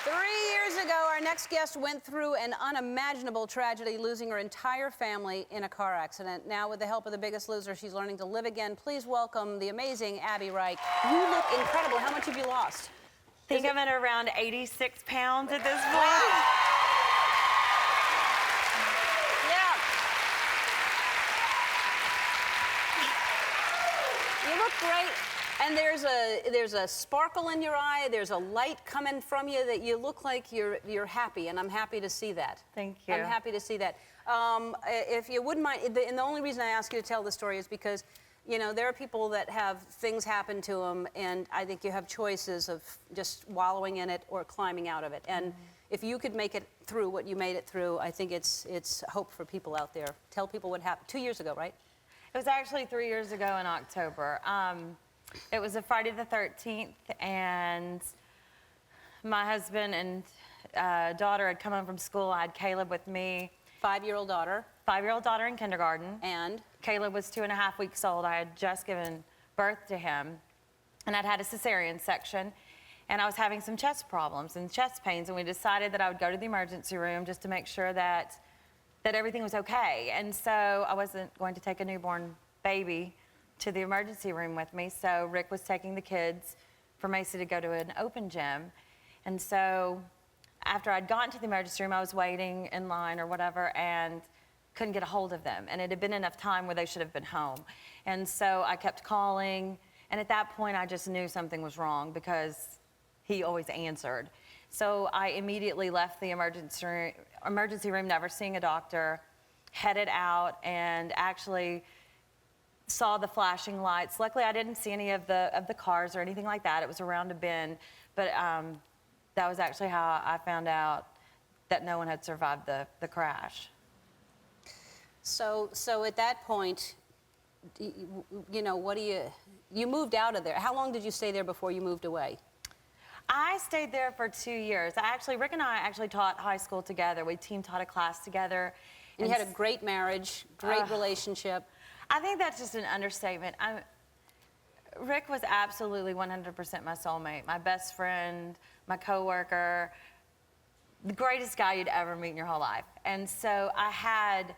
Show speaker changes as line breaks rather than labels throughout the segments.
3 years ago, our next guest went through an unimaginable tragedy, losing her entire family in a car accident. Now, with the help of The Biggest Loser, she's learning to live again. Please welcome the amazing Abby Rike. You look incredible. How much have you lost?
I think I'm at around 86 pounds at this point.
Yeah. You look great. And there's a sparkle in your eye. There's a light coming from you that you look like you're happy, and I'm happy to see that.
Thank you.
I'm happy to see that. If you wouldn't mind, and the only reason I ask you to tell the story is because, you know, there are people that have things happen to them, and I think you have choices of just wallowing in it or climbing out of it. And if you could make it through what you made it through, I think it's hope for people out there. Tell people what happened 2 years ago, right?
It was actually 3 years ago in October. It was a Friday the 13th, and my husband and daughter had come home from school. I had Caleb with me.
5-year-old daughter.
5-year-old daughter in kindergarten.
And?
Caleb was 2.5 weeks old. I had just given birth to him, and I'd had a cesarean section, and I was having some chest problems and chest pains, and we decided that I would go to the emergency room just to make sure that everything was okay. And so I wasn't going to take a newborn baby to the emergency room with me, so Rick was taking the kids for Macy to go to an open gym. And so after I'd gotten to the emergency room, I was waiting in line or whatever and couldn't get a hold of them. And it had been enough time where they should have been home. And so I kept calling, and at that point I just knew something was wrong because he always answered. So I immediately left the emergency room, never seeing a doctor, headed out, and actually saw the flashing lights. Luckily, I didn't see any of the cars or anything like that. It was around a bend, but that was actually how I found out that no one had survived the crash.
So at that point, you know, what do you moved out of there? How long did you stay there before you moved away?
I stayed there for 2 years. Rick and I actually taught high school together. We team taught a class together.
And you had a great marriage, great relationship.
I think that's just an understatement. Rick was absolutely 100% my soulmate, my best friend, my coworker, the greatest guy you'd ever meet in your whole life. And so I had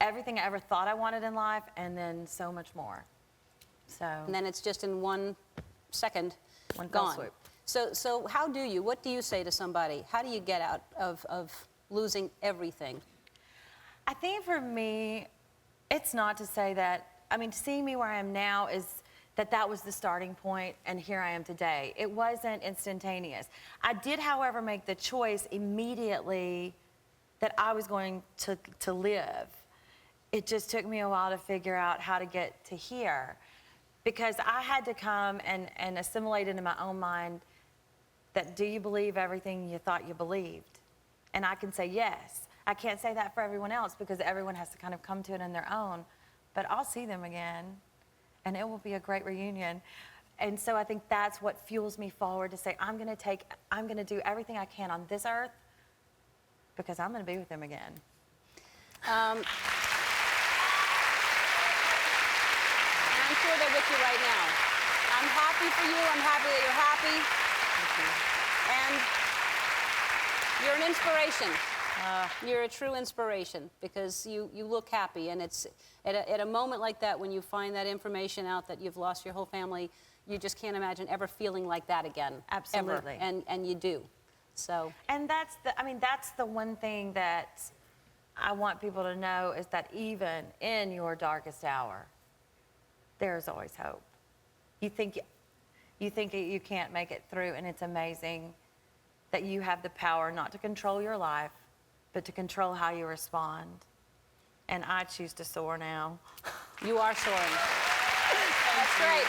everything I ever thought I wanted in life, and then so much more. So.
And then it's just in 1 second,
One fell
gone.
swoop.
So what do you say to somebody? How do you get out of losing everything?
I think for me, it's not to say that, I mean, seeing me where I am now is that was the starting point, and here I am today. It wasn't instantaneous. I did, however, make the choice immediately that I was going to live. It just took me a while to figure out how to get to here, because I had to come and assimilate into my own mind that, do you believe everything you thought you believed? And I can say yes. I can't say that for everyone else because everyone has to kind of come to it on their own, but I'll see them again, and it will be a great reunion. And so I think that's what fuels me forward to say, I'm gonna do everything I can on this earth because I'm gonna be with them again.
I'm sure they're with you right now. I'm happy for you. I'm happy that you're happy. And you're an inspiration. You're a true inspiration because you look happy, and it's at a moment like that when you find that information out that you've lost your whole family, you just can't imagine ever feeling like that again.
Absolutely.
Ever. And you do. So.
And that's the one thing that I want people to know is that even in your darkest hour, there's always hope. You think you can't make it through, and it's amazing that you have the power not to control your life, but to control how you respond. And I choose to soar now.
You are soaring. That's great.